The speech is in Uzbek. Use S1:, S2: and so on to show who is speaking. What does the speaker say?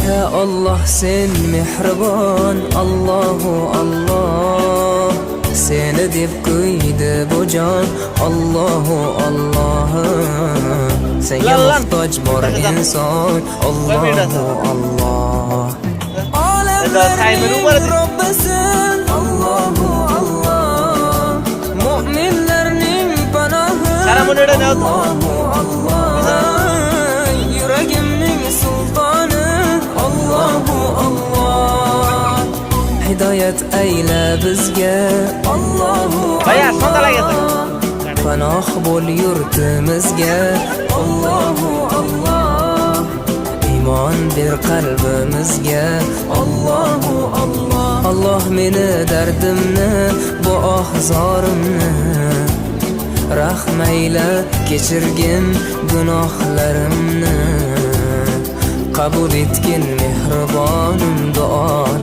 S1: Ya Allah sen mehribon, Allahu Allah. Seni deb qo'ydi bu jon, Allahu Allah. Senga muhtoj bor inson, Allahu Allah. Olamlarning Robbisin, Allahu Allah. Mu'minlarning panohi, Allahu Allah. Yuragimning sultoni, Allahu Allah. Hidoyat ayla bizga, Allahu Allah. Panoh bo'l yurtimizga, Allahu Allah. Iymon ber qalbimizga, Allahu Allah. Allah meni dardimni, bu ohzorimni rahmayla kechirgin gunohlarimni. Qabul etgin mehribonim duo.